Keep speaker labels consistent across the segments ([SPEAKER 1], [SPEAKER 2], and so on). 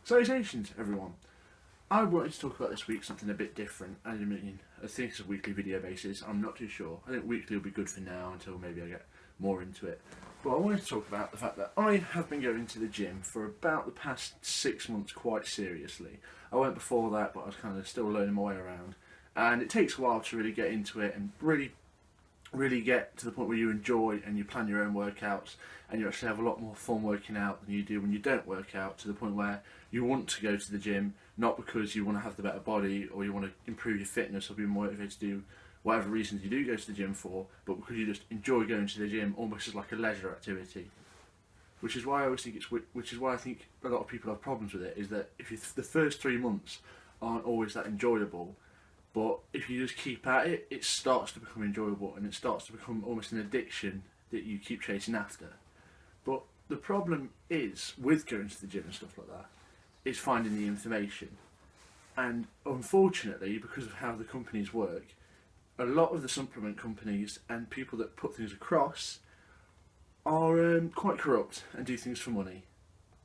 [SPEAKER 1] Salutations everyone. I wanted to talk about this week something a bit different. I think it's a weekly video basis. I'm not too sure. I think weekly will be good for now until maybe I get more into it. But I wanted to talk about the fact that I have been going to the gym for about the past 6 months quite seriously. I went before that, but I was kind of still learning my way around. And it takes a while to really get into it and really get to the point where you enjoy and you plan your own workouts and you actually have a lot more fun working out than you do when you don't work out, to the point where you want to go to the gym not because you want to have the better body or you want to improve your fitness or be motivated to do whatever reasons you do go to the gym for, but because you just enjoy going to the gym almost as like a leisure activity. Which is why I always think which is why I think a lot of people have problems with it, is that if the first 3 months aren't always that enjoyable, but if you just keep at it, it starts to become enjoyable and it starts to become almost an addiction that you keep chasing after. But the problem is, with going to the gym and stuff like that, is finding the information. And unfortunately, because of how the companies work, a lot of the supplement companies and people that put things across are quite corrupt and do things for money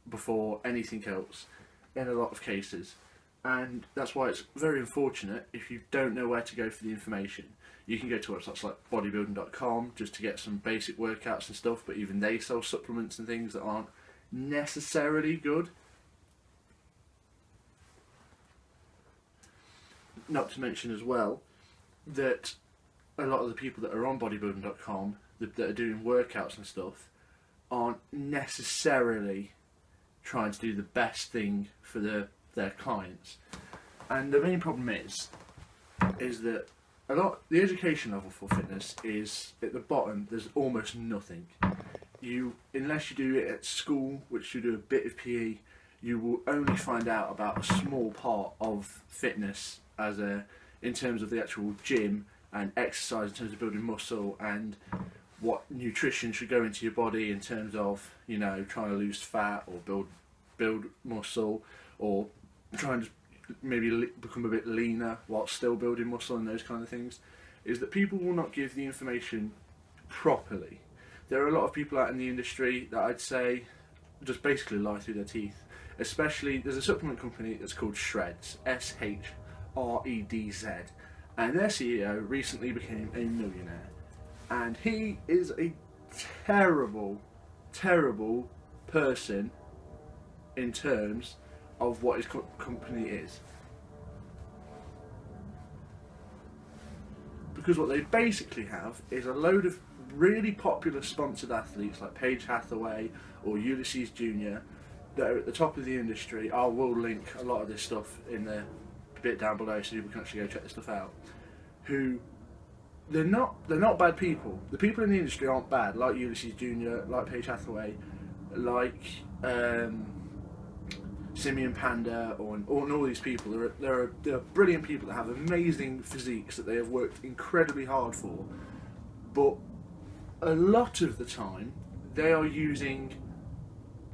[SPEAKER 1] before anything else in a lot of cases. And that's why it's very unfortunate if you don't know where to go for the information. You can go to websites like bodybuilding.com just to get some basic workouts and stuff, but even they sell supplements and things that aren't necessarily good. Not to mention as well that a lot of the people that are on bodybuilding.com that are doing workouts and stuff aren't necessarily trying to do the best thing for their clients. And the main problem is that the education level for fitness is at the bottom. There's almost nothing. Unless you do it at school, which you do a bit of PE, you will only find out about a small part of fitness in terms of the actual gym and exercise, in terms of building muscle and what nutrition should go into your body in terms of, trying to lose fat or build muscle, or trying to maybe become a bit leaner while still building muscle and those kind of things. Is that people will not give the information properly. There are a lot of people out in the industry that I'd say just basically lie through their teeth. Especially, there's a supplement company that's called Shreds, SHREDZ, and their CEO recently became a millionaire. And he is a terrible, terrible person in terms of what his company is. Because what they basically have is a load of really popular sponsored athletes like Paige Hathaway or Ulysses Jr. that are at the top of the industry. I will link a lot of this stuff in the bit down below so people can actually go check this stuff out. Who they're not bad people. The people in the industry aren't bad, like Ulysses Jr., like Paige Hathaway, like Simeon Panda, or all these people. They're brilliant people that have amazing physiques that they have worked incredibly hard for. But a lot of the time, they are using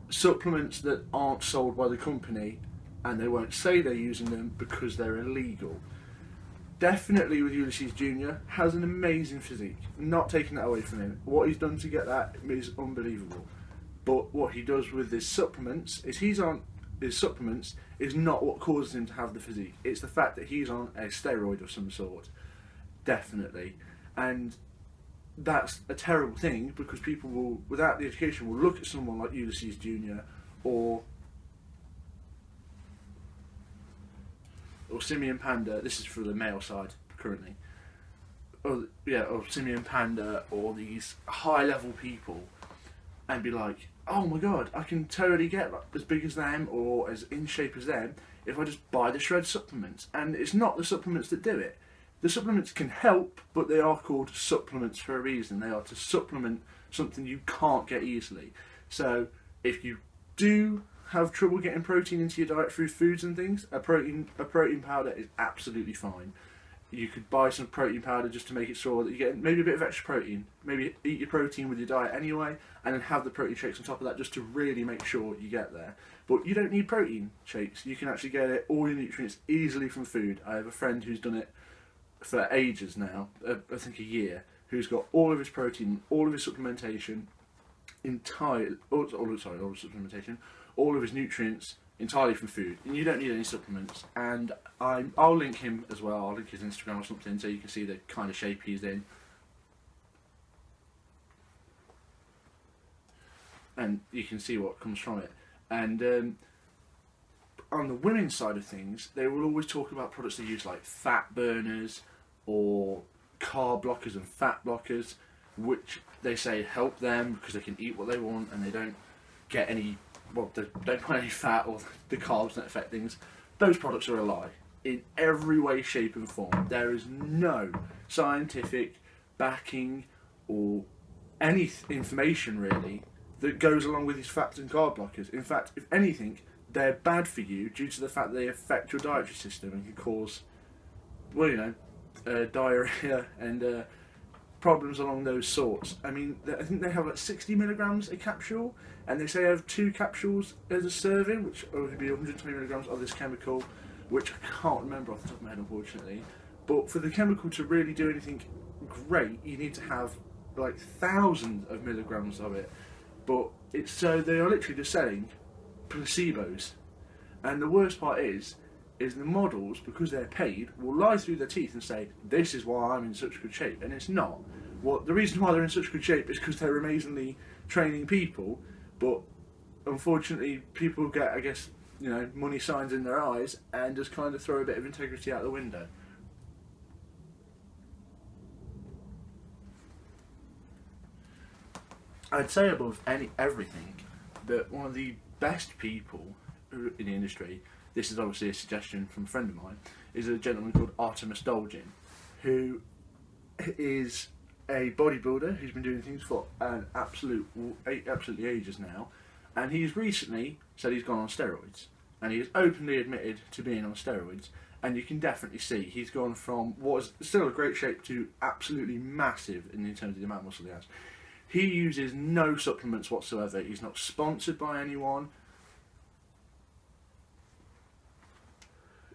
[SPEAKER 1] supplements that aren't sold by the company, and they won't say they're using them because they're illegal. Definitely with Ulysses Jr. has an amazing physique, not taking that away from him. What he's done to get that is unbelievable. But what he does with his supplements is his supplements is not what causes him to have the physique. It's the fact that he's on a steroid of some sort. Definitely. And that's a terrible thing, because people will, without the education, will look at someone like Ulysses Jr. or Simeon Panda. This is for the male side currently. Or Simeon Panda, or these high level people, and be like, oh my god, I can totally get like as big as them or as in shape as them if I just buy the Shred supplements. And it's not the supplements that do it. The supplements can help, but they are called supplements for a reason. They are to supplement something you can't get easily. So if you do have trouble getting protein into your diet through foods and things, a protein powder is absolutely fine. You could buy some protein powder just to make it sure that you get maybe a bit of extra protein. Maybe eat your protein with your diet anyway, and then have the protein shakes on top of that just to really make sure you get there. But you don't need protein shakes. You can actually get all your nutrients easily from food. I have a friend who's done it for ages now, I think a year, who's got all of his protein, all of his supplementation, all of his supplementation, all of his nutrients entirely from food, and you don't need any supplements. And I'll link him as well. I'll link his Instagram or something so you can see the kind of shape he's in. And you can see what comes from it. And on the women's side of things, they will always talk about products they use like fat burners or carb blockers and fat blockers, which they say help them because they can eat what they want and they don't get any, well, they don't put any fat or the carbs don't affect things. Those products are a lie in every way, shape and form. There is no scientific backing or any information really that goes along with these fat and carb blockers. In fact, if anything, they're bad for you due to the fact that they affect your dietary system and can cause, well, you know, diarrhea and problems along those sorts. I mean, I think they have like 60 milligrams a capsule, and they say I have 2 capsules as a serving, which would be 120 milligrams of this chemical, which I can't remember off the top of my head, unfortunately. But for the chemical to really do anything great, you need to have like thousands of milligrams of it. But it's so they are literally just selling placebos, and the worst part is the models, because they're paid, will lie through their teeth and say this is why I'm in such good shape, and it's not. What the reason why they're in such good shape is because they're amazingly training people, but unfortunately people get, I guess, you know, money signs in their eyes and just kind of throw a bit of integrity out the window. I'd say above everything that one of the best people in the industry, this is obviously a suggestion from a friend of mine, is a gentleman called Artemis Dolgin, who is a bodybuilder who's been doing things for an absolutely ages now, and he's recently said he's gone on steroids, and he has openly admitted to being on steroids, and you can definitely see he's gone from what is still a great shape to absolutely massive in terms of the amount of muscle he has. He uses no supplements whatsoever. He's not sponsored by anyone.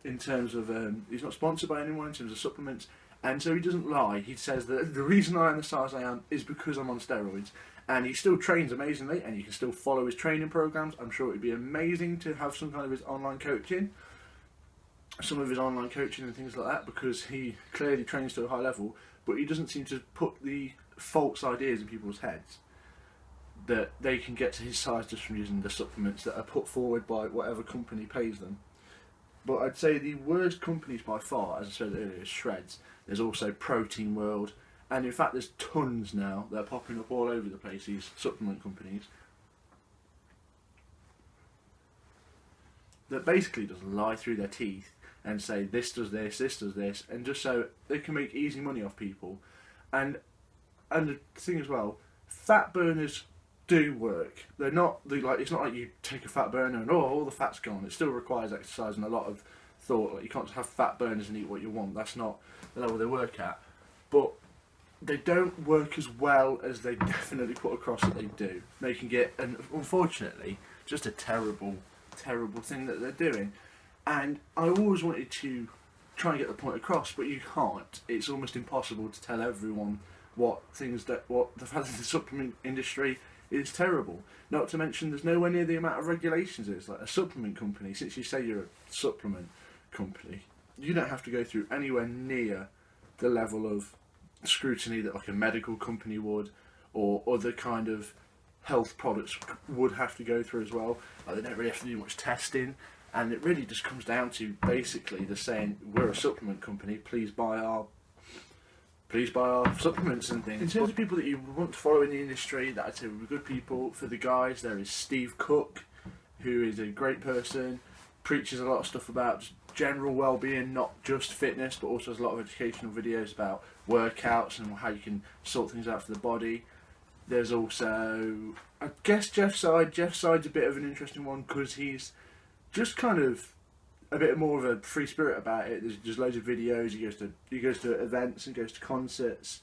[SPEAKER 1] In terms of, he's not sponsored by anyone in terms of supplements, and so he doesn't lie. He says that the reason I am the size I am is because I'm on steroids, and he still trains amazingly, and you can still follow his training programs. I'm sure it would be amazing to have some kind of his online coaching, and things like that, because he clearly trains to a high level, but he doesn't seem to put the false ideas in people's heads that they can get to his size just from using the supplements that are put forward by whatever company pays them. But I'd say the worst companies by far, as I said earlier, is Shreds. There's also Protein World, and in fact there's tons now that are popping up all over the place, these supplement companies, that basically just lie through their teeth and say this does this, and just so they can make easy money off people. And the thing as well, fat burners do work. They're not like, it's not like you take a fat burner and all the fat's gone. It still requires exercise and a lot of thought. Like, you can't just have fat burners and eat what you want. That's not the level they work at. But they don't work as well as they definitely put across that they do, making it, and unfortunately, just a terrible thing that they're doing. And I always wanted to try and get the point across, but you can't. It's almost impossible to tell everyone what the fact that the supplement industry is terrible. Not to mention there's nowhere near the amount of regulations there's. Like a supplement company, since you say you're a supplement company, you don't have to go through anywhere near the level of scrutiny that like a medical company would, or other kind of health products would have to go through as well. Like, they don't really have to do much testing, and it really just comes down to basically the saying, we're a supplement company, please buy our supplements and things. In terms of people that you want to follow in the industry that I'd say would be good people, for the guys, there is Steve Cook, who is a great person, preaches a lot of stuff about just general well-being, not just fitness, but also has a lot of educational videos about workouts and how you can sort things out for the body. There's also, I guess, Jeff Side. Jeff Side's a bit of an interesting one because he's just kind of a bit more of a free spirit about it. There's just loads of videos. He goes to events and goes to concerts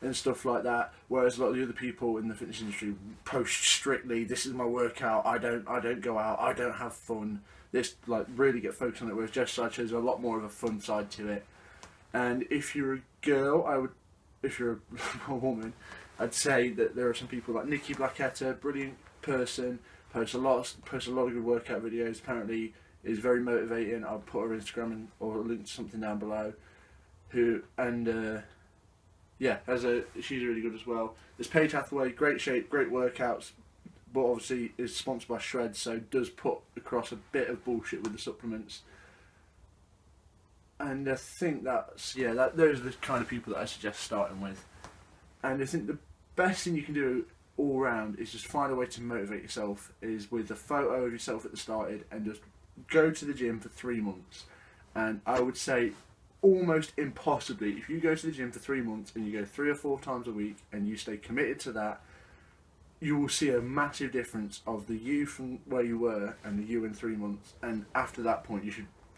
[SPEAKER 1] and stuff like that. Whereas a lot of the other people in the fitness industry post strictly, this is my workout. I don't go out. I don't have fun. This like really get focused on it. Whereas Jeff Side shows a lot more of a fun side to it. And if you're a girl, if you're a woman, I'd say that there are some people like Nikki Blacketta, brilliant person, posts a lot of good workout videos. Apparently is very motivating. I'll put her Instagram or link to something down below. Yeah, she's really good as well. There's Paige Hathaway, great shape, great workouts, but obviously is sponsored by Shred, so does put across a bit of bullshit with the supplements. And I think those are the kind of people that I suggest starting with. And I think the best thing you can do all round is just find a way to motivate yourself, is with a photo of yourself at the started, and just go to the gym for 3 months. And I would say almost impossibly, if you go to the gym for 3 months and you go 3 or 4 times a week and you stay committed to that, you will see a massive difference of the you from where you were and the you in 3 months. And after that point,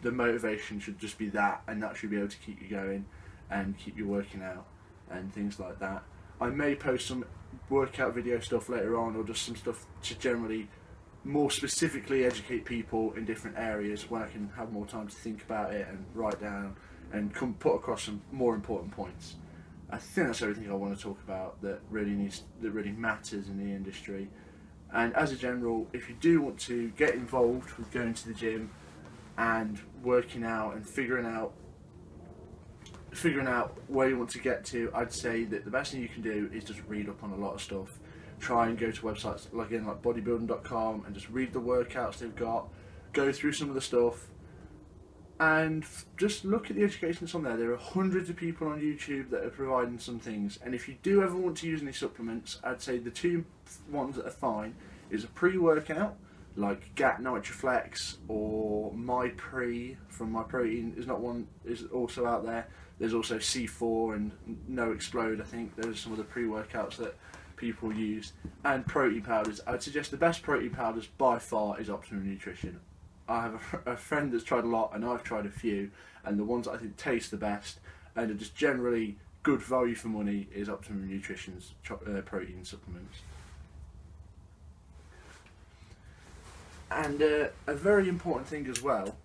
[SPEAKER 1] the motivation should just be that, and that should be able to keep you going and keep you working out and things like that. I may post some workout video stuff later on, or just some stuff to generally more specifically educate people in different areas when I can have more time to think about it and write down and put across some more important points. I think that's everything I want to talk about that really matters in the industry. And as a general, if you do want to get involved with going to the gym and working out and figuring out where you want to get to, I'd say that the best thing you can do is just read up on a lot of stuff. Try and go to websites like bodybuilding.com and just read the workouts they've got, go through some of the stuff, and just look at the education that's on there. There are hundreds of people on YouTube that are providing some things, and if you do ever want to use any supplements, I'd say the 2 ones that are fine is a pre-workout like GAT Nitroflex or MyPre from MyProtein is also out there. There's also C4 and No Explode. I think those are some of the pre-workouts that people use, and protein powders. I'd suggest the best protein powders by far is Optimum Nutrition. I have a friend that's tried a lot, and I've tried a few, and the ones that I think taste the best and are just generally good value for money is Optimum Nutrition's protein supplements. And a very important thing as well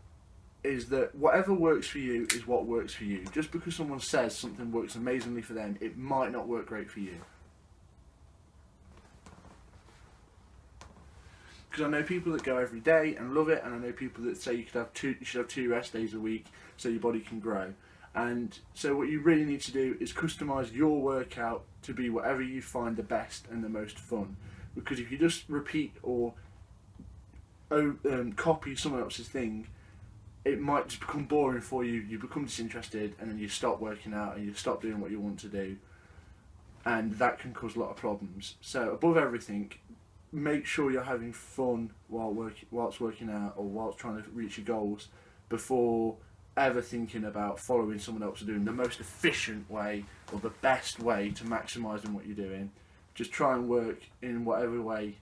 [SPEAKER 1] is that whatever works for you is what works for you. Just because someone says something works amazingly for them, it might not work great for you. Because I know people that go every day and love it, and I know people that say you should have 2 rest days a week so your body can grow. And so what you really need to do is customise your workout to be whatever you find the best and the most fun. Because if you just repeat or copy someone else's thing, it might just become boring for you. You become disinterested, and then you stop working out and you stop doing what you want to do, and that can cause a lot of problems. So above everything, make sure you're having fun whilst working out or whilst trying to reach your goals, before ever thinking about following someone else or doing the most efficient way or the best way to maximise on what you're doing. Just try and work in whatever way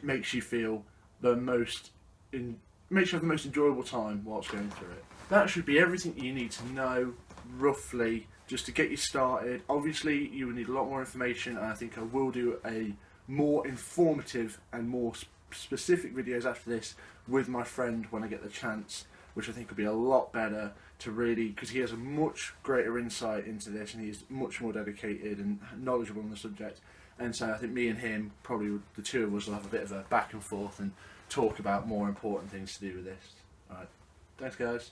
[SPEAKER 1] makes you feel makes you have the most enjoyable time whilst going through it. That should be everything you need to know, roughly, just to get you started. Obviously, you will need a lot more information, and I think I will do a more informative and more specific videos after this with my friend when I get the chance, which I think will be a lot better to really, because he has a much greater insight into this and he's much more dedicated and knowledgeable on the subject. And so I think me and him, probably the 2 of us, will have a bit of a back and forth and talk about more important things to do with this. Alright, thanks guys.